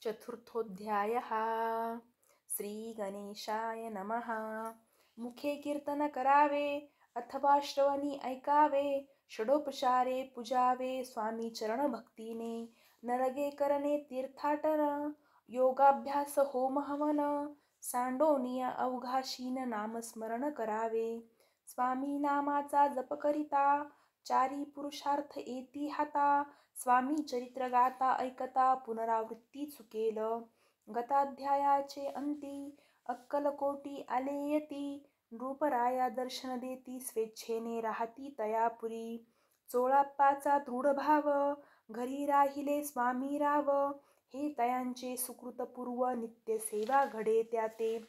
चतुर्थोऽध्यायः। श्रीगणेशाय नमः। मुखे कीर्तन करावे अथवा श्रवणी ऐकावे, षडोपचारे पूजावे स्वामी चरण भक्तीने, नरगे करणे तीर्थाटन, योगाभ्यास होम हवन, सांडोनिया अवघाशीन नामस्मरण करावे. स्वामी नामाचा जप करिता, चारी पुरुषार्थ येती हाता, स्वामी चरित्र गाता ऐकता पुनरावृत्ती चुकेल. गताध्यायाचे अंती अक्कलकोटी आले यती, नृपराया दर्शन देती स्वेच्छेने राहती तयापुरी. चोळाप्पाचा दृढ भाव, घरी राहिले स्वामी राव, हे तयांचे सुकृतपूर्व नित्य सेवा घडे त्याते.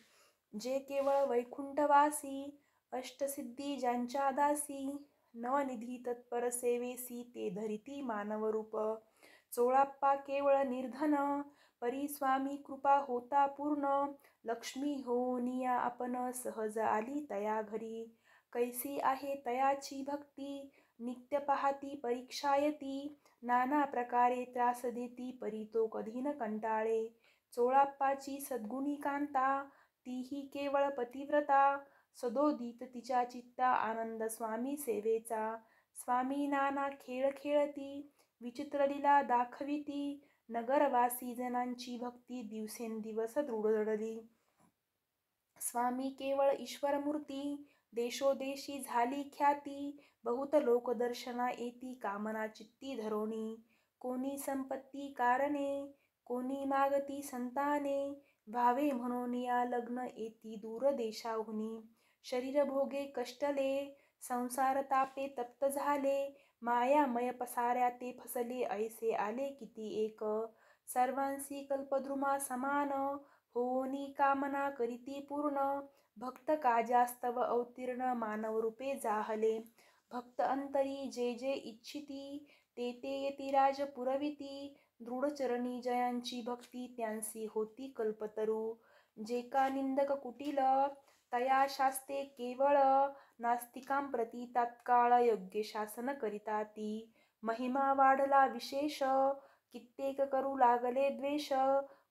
जे केवळ वैकुंठवासी, अष्टसिद्धी ज्यांच्या दासी, नवनिधी तत्पर सेवेसी ते धरिती मानव रूप. चोळाप्पा केवळ निर्धन, परी स्वामी कृपा होता पूर्ण, लक्ष्मी होनिया आपण सहज आली तया घरी. कैसी आहे तयाची भक्ती, नित्य पाहती परीक्षा येती, नाना प्रकारे त्रास देती परी तो कधी न कंटाळे. चोळाप्पाची सद्गुणी कांता, तीही केवळ पतिव्रता, सदोदित तिच्या चित्ता आनंद स्वामी सेवेचा. स्वामी नाना खेळ खेळती, विचित्र लीला दाखविती, नगरवासी जनांची भक्ती दिवसेंदिवस दृढ जडली. स्वामी केवळ ईश्वरमूर्ती, देशोदेशी झाली ख्याती, बहुत लोक दर्शना येती कामना चित्ती धरोनी. कोणी संपत्ती कारणे, कोणी मागती संताने, व्हावे म्हणून या लग्न येती दूर देशाहुनी. शरीर भोगे कष्टले, संसार तापे तप्त झाले, मायामय पसाऱ्या ते फसले ऐसे आले किती एक. सर्वांसी कल्पद्रुमा समान, होनी कामना करीती पूर्ण, भक्त काजास्तव अवतीर्ण मानव रूपे जाहले. भक्त अंतरी जे जे इच्छिती, ते ते येती राज पुरविती, दृढचरणी जयांची भक्ती त्यांसी होती कल्पतरू. जे का निंदक कुटिल, तया शास्ते केवळ, नास्तिकांप्रती तात्काळ योग्य शासन करिता ती. महिमा वाढला विशेष, कित्येक करू लागले द्वेष,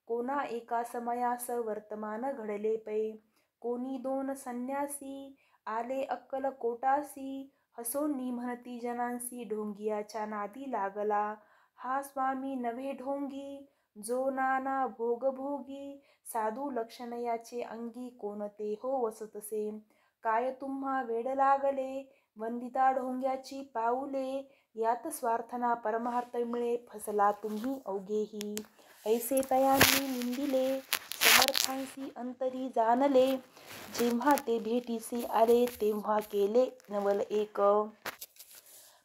कोणा एका समयास वर्तमान घडले पै. कोणी दोन संन्यासी आले अक्कलकोटासी, हसोनी म्हणती जनांसी ढोंगियाच्या नादी लागला. हा स्वामी नव्हे ढोंगी, जो नाना भोगभोगी, साधू लक्षण याचे अंगी कोणते हो वसतसे. काय तुम्हा वेड लागले, वंदिता ढोंग्याची पाऊले, यात स्वार्थना परमार्थ मिळे फसला तुम्ही अवघेही. ऐसे तयांनी निंदिले, समर्थांसी अंतरी जाणले, जेव्हा ते भेटीसी आले तेव्हा केले नवल एक.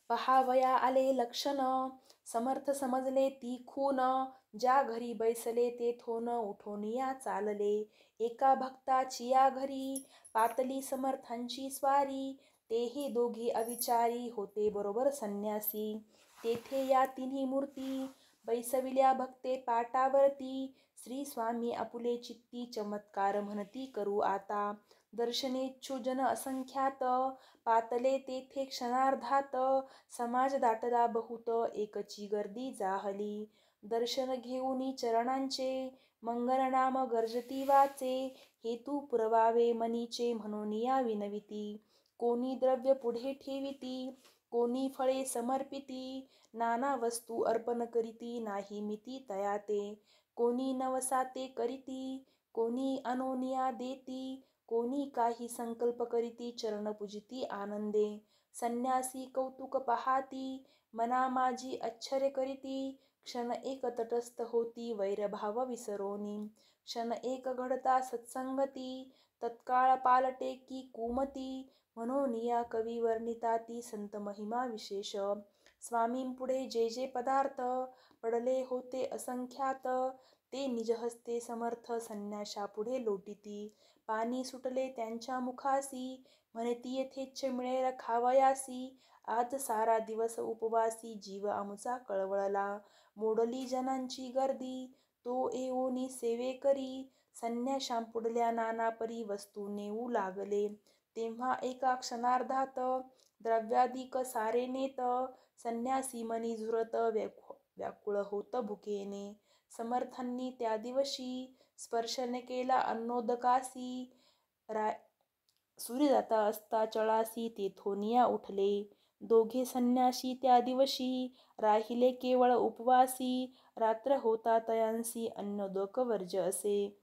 पहावया आले लक्षण, समर्थ समजले ती खून, ज्या घरी बैसले तेथून उठोनिया चालले. एका भक्ताची या घरी, पातली समर्थांची स्वारी, तेही दोघे अविचारी होते बरोबर संन्यासी. तेथे या तिन्ही मूर्ती, बैसविल्या भक्ते पाटावरती, श्री स्वामी आपुले चित्ती चमत्कार म्हणती करू आता. दर्शनेच्छू जन असंख्यात, पातले तेथे क्षणार्धात, समाज दाटला बहुत एकची गर्दी जाहली. दर्शन घेऊनी चरणांचे, मंगलनाम गर्जती वाचे, हेतू पुरवावे मनीचे म्हणून या विनविती. कोणी द्रव्य पुढे ठेविती, कोणी फळे समर्पिती, नाना वस्तू अर्पण करीती नाही मिती तयाते. कोणी नवसाते करीती, कोणी अनोनिया देती, कोणी काही संकल्प करीती चरण पूजिती आनंदे. संन्यासी कौतुक पहाती, मना माझी आश्चर्य करीती, क्षण एक तटस्थ होती वैरभाव विसरोनी. क्षण एक घडता सत्संगती, तत्काळ पालटे की कुमती, म्हणून या कवी वर्णिताती संत महिमा विशेष. स्वामींपुढे जे जे पदार्थ पडले होते असंख्यात, ते निजहस्ते समर्थ संन्याशापुढे लोटिती. पाणी सुटले त्यांच्या मुखासी, म्हणती यथेच्छ मिळेल खावयासी, आज सारा दिवस उपवासी जीव आमचा कळवळला. मोडली जनांची गर्दी, तो येऊनी सेवेकरी, संन्याशांपुढल्या नाना परी वस्तू नेऊ लागले. तेव्हा एका क्षणार्धात, द्रव्याधिक सारे नेत, संन्यासी मनी झुरत व्याकुळ होत भुकेने. समर्थांनी त्या दिवशी स्पर्शने केला अन्नोदकासी. सूर्य जाता असता चळासी तेथोनिया उठले. दोघे संन्यासी त्या दिवशी राहिले केवळ उपवासी. रात्र होता तयांसी अन्नोदक वर्ज असे.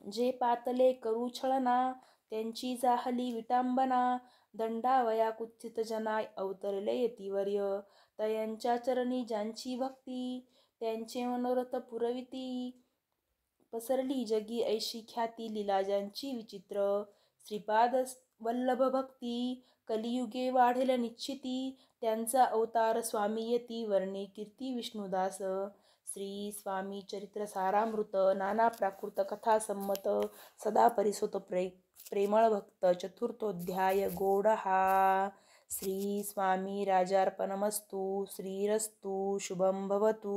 जे पातले करू छळना त्यांची जाहली विटांबना. दंडावया कुत्सित जनाय अवतरले यतिवर्य. तयांच्या चरणी ज्यांची भक्ती त्यांचे मनोरथ पुरविती. पसरली जगी ऐशी ख्याती लीला ज्यांची विचित्र. श्रीपाद वल्लभ भक्ती कलियुगे वाढेल निश्चिती. त्यांचा अवतार स्वामी यती वर्णे कीर्ती विष्णुदास. श्री स्वामी चरित्र सारामृत नाना प्राकृत कथा संमत. सदा परिसुत प्रेमळ भक्त चतुर्थोध्याय गोड हा. श्री स्वामी राजार्पणमस्तु. श्रीरस्तु शुभं भवतु.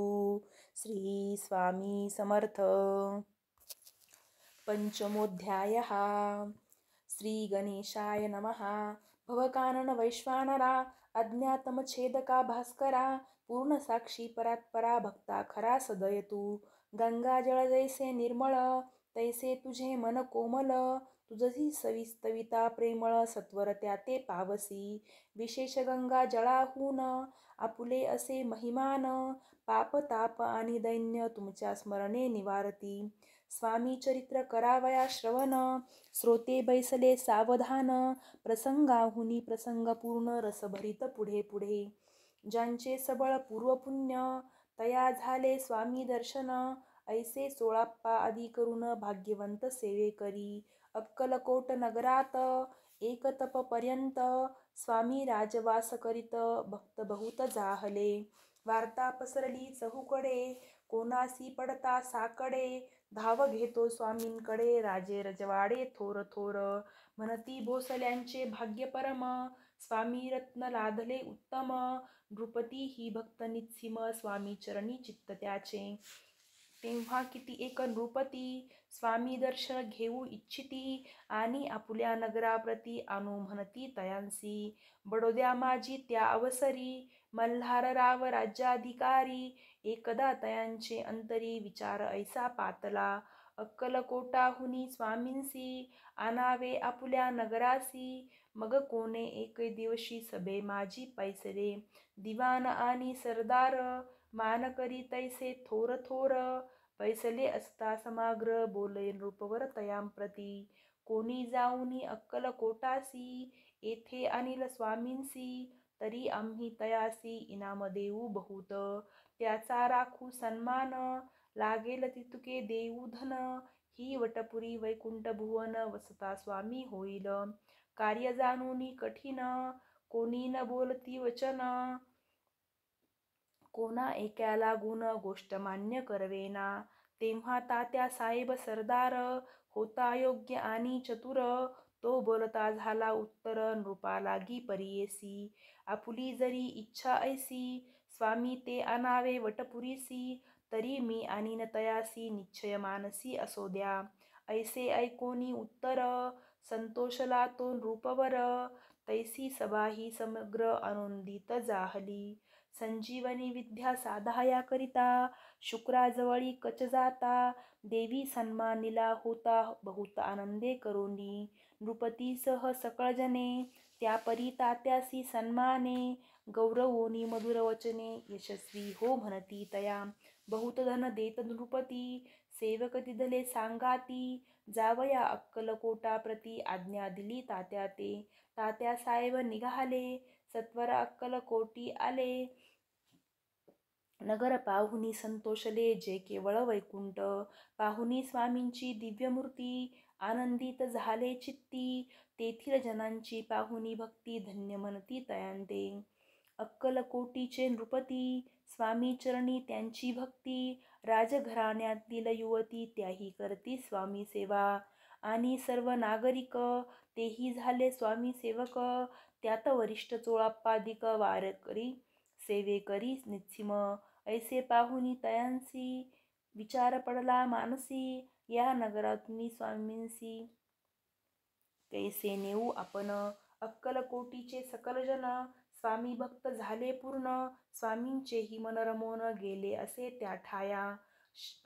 श्री स्वामी समर्थ. पंचमोऽध्यायः. श्री गणेशाय नमः. भवकानन वैश्वानरा अज्ञातमच्छेदका भास्करा. पूर्ण साक्षी परात्परा भक्ता खरा सदयतु. गंगाजळ जैसे निर्मळ तैसे तुझे मन कोमल. तुझी सविस्तविता प्रेमळ सत्वर त्या ते पावसी. विशेष गंगा जळाहून आपुले असे महिमान. पाप ताप आणि दैन्य तुमच्या स्मरणे निवारती. स्वामी चरित्र करावया श्रवण श्रोते बैसले सावधान. प्रसंगाहुनी प्रसंग पूर्ण रसभरित पुढे पुढे. ज्यांचे सबळ पूर्वपुण्य तया झाले स्वामी दर्शन. ऐसे सोळाप्पा आदी करून भाग्यवंत सेवे करी. अक्कलकोट नगरात एक तप पर्यंत स्वामी राजवास करीत भक्त बहुत जाहले. वार्ता पसरली चहूकडे कोणासी पडता साकडे. धाव घेतो स्वामींकडे राजे रजवाडे थोर थोर. म्हणती भोसल्यांचे भाग्य परम स्वामी रत्न लाधले उत्तम. नृपती ही भक्त निस्सीम स्वामी चरणी चित्त त्याचे. तेव्हा किती एक नृपती स्वामी दर्शन घेऊ इच्छिती. आणि आपुल्या नगराप्रती आणू म्हणती तयांसी. बडोद्या माझी त्या अवसरी मल्हारराव राज्याधिकारी. एकदा तयांचे अंतरी विचार ऐसा पातला. अक्कलकोटाहुनी स्वामींसी आणावे आपुल्या नगरासी. मग कोणे एक दिवशी सभे माझी पैसले. दिवाण आणि सरदार मान करी तैसे थोर थोर. पैसले असता समाग्र बोले नृपवर तयांप्रती. कोणी जाऊनी अक्कलकोटासी येथे अनिल स्वामींसी. तरी आम्ही तयासी इनाम देऊ बहुत. त्याचा राखू सन्मान लागेल तितके देऊ धन. ही वटपुरी वैकुंठ भुवन वसता स्वामी होईल. कार्य जाणूनी कठीण कोणी न बोलती वचन. कोणा एका लागून गोष्ट मान्य करवेना. तेव्हा तात्या साहेब सरदार होता योग्य आणि चतुर. तो बोलता झाला उत्तर नृपा लागी परियेसी. आपुली जरी इच्छा ऐसी स्वामी ते आणावे वटपुरीसी. तरी मी आणीन तयासी निश्चय मानसी असो द्या. ऐसे ऐकोनी उत्तर संतोषला तो नृपवर. तैसी सभा ही समग्र आनंदित जाहली. संजीवनी विद्या साधाया करिता शुक्राजवळी कच जाता. देवी सन्मानिला होता बहुत आनंदे करोनी. नृपतीसह सकळ जने त्यापरी तात्यासी सन्माने. गौरवोनी मधुर वचने यशस्वी हो म्हणती तया. बहुत धन देत नृपती सेवक तिथले सांगाती. जावया अक्कलकोटाप्रती आज्ञा दिली तात्या ते. तात्या साहेब निघाले सत्वर अक्कलकोटी आले. नगर पाहुनी संतोषले जे केवळ वैकुंठ. पाहुनी स्वामींची दिव्यमूर्ती आनंदित झाले चित्ती. तेथील जनांची पाहुनी भक्ती धन्य म्हणती तयांते. अक्कलकोटीचे नृपती स्वामी चरणी त्यांची भक्ती. राजघराण्यातील युवती त्याही करती स्वामी सेवा. आणि सर्व नागरिक तेही झाले स्वामी सेवक. त्यात वरिष्ठ चोळाप्पादिक वारकरी सेवेकरी निस्सीम. ऐसे पाहुनी तयांसी विचार पडला मानसी. या नगरातून स्वामींसी कैसे नेऊ आपण. अक्कलकोटीचे सकल जन स्वामी भक्त झाले पूर्ण. स्वामींचेही मन रमून गेले असे त्या ठाया.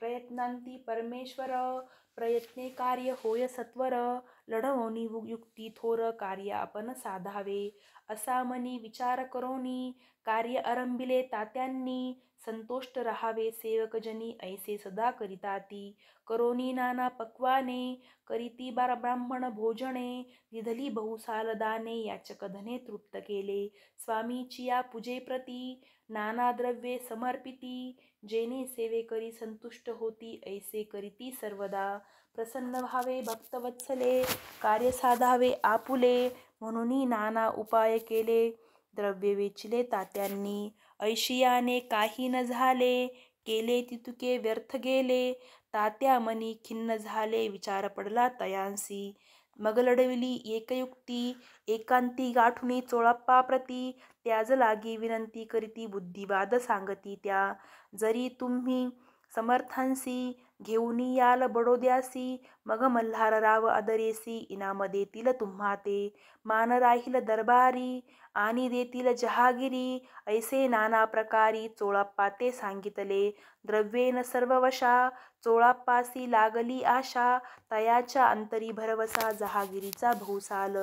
प्रयत्नांती परमेश्वर, प्रयत्ने कार्य होय सत्वर, लढवणी युक्ती थोर कार्य आपण साधावे. असा मनी विचार करोनी कार्य आरंभिले तात्यांनी, संतोष्ट रहावे सेवकजनी ऐसे सदा करिताती. करोनी नाना पक्वाने, करीती ब्राह्मण भोजने, निधली बहुसाल दाने, याचक धने तृप्त केले. स्वामीची या पूजे प्रती, नाना द्रव्ये समर्पिती, जेने सेवे करी संतुष्ट होती, ऐसे करीती सर्वदा. प्रसन्न व्हावे भक्तवत्सले, कार्य साधावे आपुले, म्हणून नाना उपाय केले, द्रव्य वेचिले तात्यांनी. ऐशियाने काही न झाले, केले तितुके व्यर्थ गेले, तात्या मनी खिन्न झाले, विचार पडला तयांसी. मग लढविली एकयुक्ती, एकांती गाठुनी चोळाप्पा प्रती, त्याज लागी विनंती करीती, बुद्धिवाद सांगती त्या. जरी तुम्ही समर्थांसी, घेऊनी याल बडोद्यासी, मग मल्हारराव आदरेसी, इनाम देतील तुम्हा ते. मान राहील दरबारी, आणि देतील जहागिरी, ऐसे नाना प्रकारी, चोळाप्पा ते सांगितले. द्रव्येन सर्व वशा, चोळाप्पासी लागली आशा, तयाच्या अंतरी भरवसा, जहागिरीचा बहुसाल.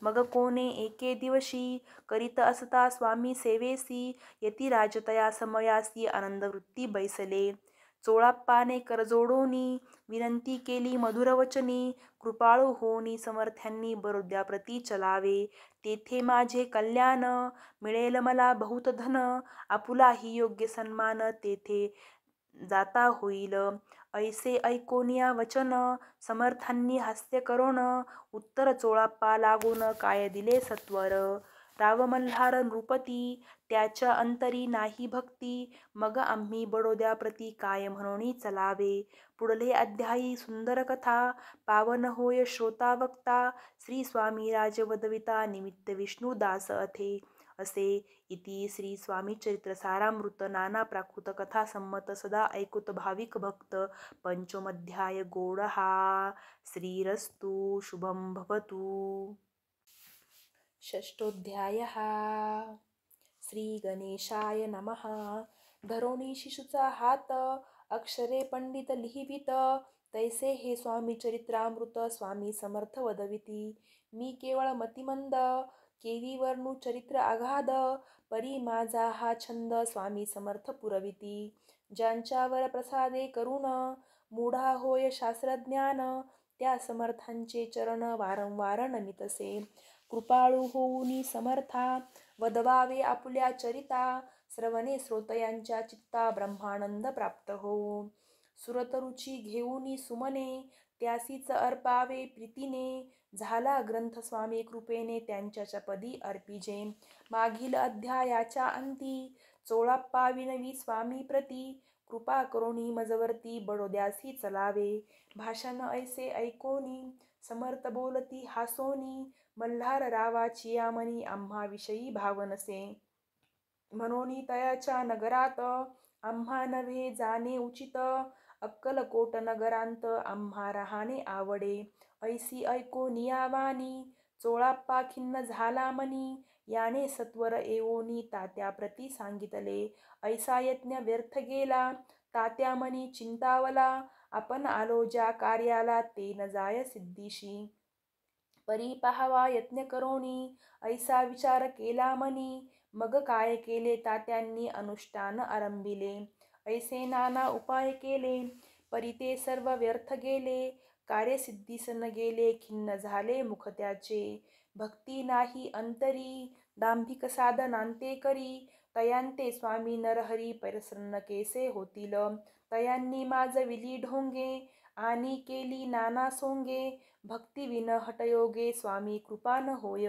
मग कोणे एके दिवशी, करीत असता स्वामी सेवेसी, यतिराज तया समयासी, आनंद वृत्ती बैसले. चोळाप्पाने करजोडोनी, विनंती केली मधुर वचनी, कृपाळू होनी समर्थ्यांनी, बरोद्याप्रती चलावे. तेथे माझे कल्याण, मिळेल मला बहुत धन, आपुलाही योग्य सन्मान, तेथे जाता होईल. ऐसे ऐकोनिया वचन, समर्थांनी हास्य करोन, उत्तर चोळाप्पा लागून काय दिले सत्वर. राव मल्हार नृपती, त्याच्या अंतरी नाही भक्ती, मग आम्ही बडोद्याप्रती काय म्हणून चलावे. पुढले अध्यायी सुंदर कथा, पावन होय श्रोता वक्ता, श्री स्वामी राजवदविता निमित्त विष्णू दास अथे. असे इति श्री स्वामी चरित्र सारामृत नाना प्राकृत कथा संमत सदा ऐकुत भाविक भक्त पंचमध्याय गोडहा. श्रीरस्तु शुभं भवतु. षष्ठोऽध्यायः. श्री गणेशाय नमः. धरोणी शिशुचा हात, अक्षरे पंडित लिहिवित, तैसे हे स्वामी चरित्रामृत स्वामी समर्थ वदविती. मी केवळ मतिमंद, केवी वर्णू चरित्र अगाध, परी माझा हा छंद स्वामी समर्थ पुरविती. ज्यांच्यावर प्रसादे करुण, मूढा होय शास्त्रज्ञान, त्या समर्थांचे चरण वारंवार नमितसे. कृपाळू होऊनी समर्था, वदवावे आपुल्या चरिता, श्रवणे श्रोतयांच्या चित्ता ब्रह्मानंद प्राप्त होऊ. सुरतरुची घेऊनी सुमने, त्यासीच अर्पावे प्रीतीने, झाला ग्रंथ स्वामी कृपेने त्यांच्या पदी अर्पिजे. मागील अध्यायाच्या अंती, चोळाप्पा विनवी स्वामी प्रती, कृपा करोनी मजवरती बडोद्यासी चलावे. भाषण ऐसे ऐकोनी, समर्थ बोलती हासोनी, मल्हार रावाची या मनी आम्हाविषयी भावनसे. म्हणून तयाच्या नगरात, आम्हा नव्हे जाणे उचित, अक्कलकोट नगरांत आम्हा राहाणे आवडे. ऐसी ऐकोनिया वाणी, चोळाप्पा खिन्न झाला मनी, याने सत्वर येऊनी तात्याप्रती सांगितले. ऐसा यज्ञ व्यर्थ गेला, तात्या मनी चिंतावला, आपण आलो ज्या कार्याला ते न जाय सिद्धीशी. परी पाहावा यत्न करोनी, ऐसा विचार केला मनी, मग काय केले तात्यांनी अनुष्ठान आरंभिले. ऐसे नाना उपाय केले, परी ते सर्व व्यर्थ गेले, कार्यसिद्धीस न गेले, खिन्न झाले मुख त्याचे. भक्ती नाही अंतरी, दांभिक साधनांते करी, तयांते स्वामी नरहरी प्रसन्न केसे होतील. तयांनी माजविली ढोंगे, आणि केली नाना सोंगे, भक्ती विन हटयोगे स्वामी कृपा न होय.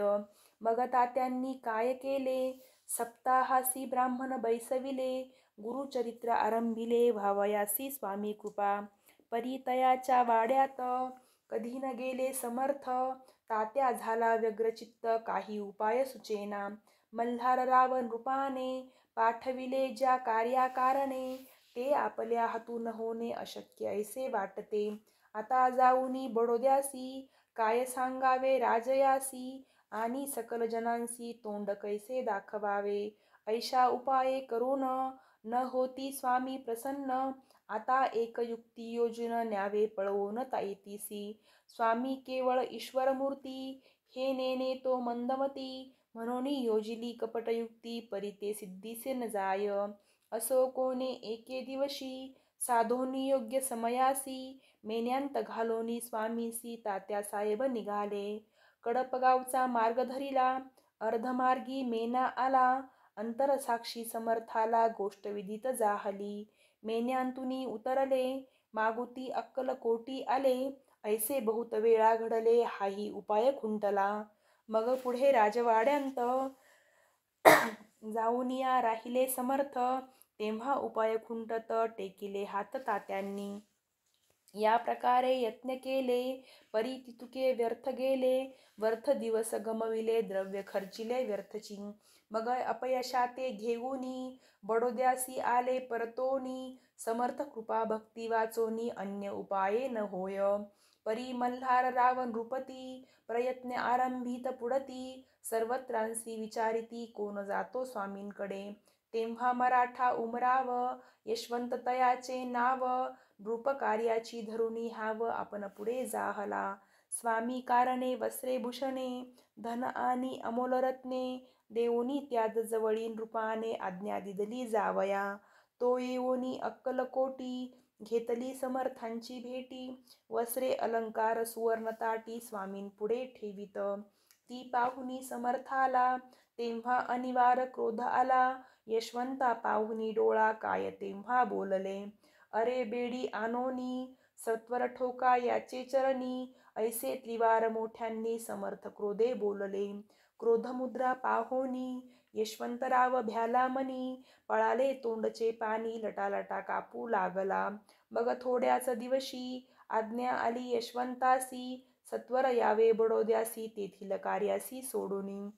मग तात्यांनी काय केले, सप्ताहासी ब्राह्मण बैसविले, गुरुचरित्र आरंभिले, व्हावयासी स्वामी कृपा. परी तयाच्या वाड्यात, कधी न गेले समर्थ, तात्या झाला व्यग्रचित्त, काही उपाय सुचेना. मल्हारराव नृपाने, पाठविले ज्या कार्याकारणे, ते आपल्या हातून होणे अशक्य ऐसे वाटते. आता जाऊनी बडोद्यासी, काय सांगावे राजयासी, आणि सकल जनांसी तोंड कैसे दाखवावे. ऐशा उपाये करून, न होती स्वामी प्रसन्न, आता एक युक्ती योजन न्यावे पळवून ताईतीसी. स्वामी केवळ ईश्वरमूर्ती, हे नेने तो मंदमती. म्हणून योजिली कपटयुक्ती, परिते सिद्धीसे न जाय. असो कोणे एके दिवशी, साधोनी योग्य समयासी. मेन्यांत घालोनी स्वामीसी, तात्या साहेब निघाले. कडपगावचा मार्ग धरिला, अर्धमार्गी मेना आला. अंतरसाक्षी समर्थाला, गोष्ट विदित जाहली. मेन्यांतुनी उतरले, मागुती अक्कलकोटी आले. ऐसे बहुत वेळा घडले, हाही उपाय खुंटला. मग पुढे राजवाड्यांत जाऊनिया राहिले समर्थ. तेव्हा उपाय खुंटत, टेकिले हात तात्यांनी. या प्रकारे यत्न केले, परी तितुके व्यर्थ गेले. व्यर्थ दिवस गमविले, द्रव्य खर्चिले व्यर्थची. मग अपयशाते घेऊनी, बडोद्यासी आले परतोनी. समर्थ कृपा भक्ती वाचोनी, अन्य उपाये न होय. परी मल्हारराव नृपती, प्रयत्न आरंभित पुढती. सर्वत्रांसी विचारिती, कोण जातो स्वामींकडे. तेव्हा मराठा उमराव, यशवंत तयाचे नाव. नृप कार्याची धरुनी हाव, आपण पुढे जाहला. स्वामी कारणे वस्त्रे भूषणे, धन आणि अमोल रत्ने. देऊनी त्याद जवळी नृपाने, आज्ञा दिदली जावया. तो येऊनी अक्कलकोटी, घेतली समर्थांची भेटी. वस्त्रे अलंकार सुवर्ण ताटी, स्वामींपुढे ठेवित. ती पाहुनी समर्थाला, तेव्हा अनिवार्य क्रोध आला. यशवंता पाहुनी डोळा, काय तेव्हा बोलले. अरे बेडी आणोनी, सत्वर ठोका याचे चरणी. ऐसे त्रिवार मोठ्यांनी, समर्थ क्रोधे बोलले. क्रोधमुद्रा पाहोनी, यशवंतराव भ्याला मनी. पळाले तोंडचे पाणी, लटालटा कापू लागला. मग थोड्याच दिवशी, आज्ञा आली यशवंतासी. सत्वर यावे बडोद्यासी, तेथील कार्यासी सोडूनी.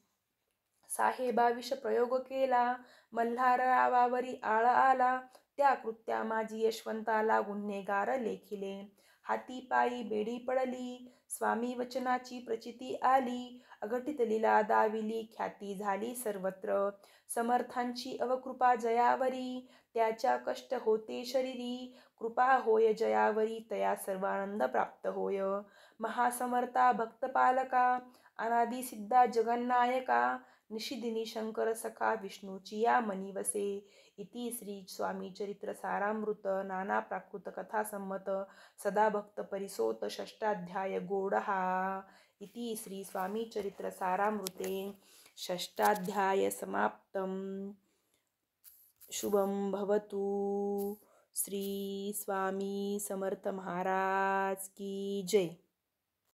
साहेबा विष प्रयोग केला, मल्हाररावावरी आळ आला. त्या कृत्या माझी यशवंताला, गुन्हेगार लेखिले. हाती पायी बेडी पडली, स्वामी वचनाची प्रचिती आली. अघटित लीला दाविली, ख्याती झाली सर्वत्र. समर्थांची अवकृपा जयावरी, त्याच्या कष्ट होते शरीरी. कृपा होय जयावरी, तया सर्वानंद प्राप्त होय. महासमर्था भक्तपालका, अनादि सिद्धा जगन्नायका. निशिदिनी शंकर सखा, विष्णूची या मनी वसे. इति श्री स्वामी चरित्र सारामृत, नाना प्राकृत कथा संमत, सदा भक्त परिसोत, षष्ठाध्याय गोडहा. इति श्री स्वामी चरित्र सारामृते षष्ठाध्याय समाप्तम. शुभम भवतु. श्री स्वामी समर्थ महाराज की जय.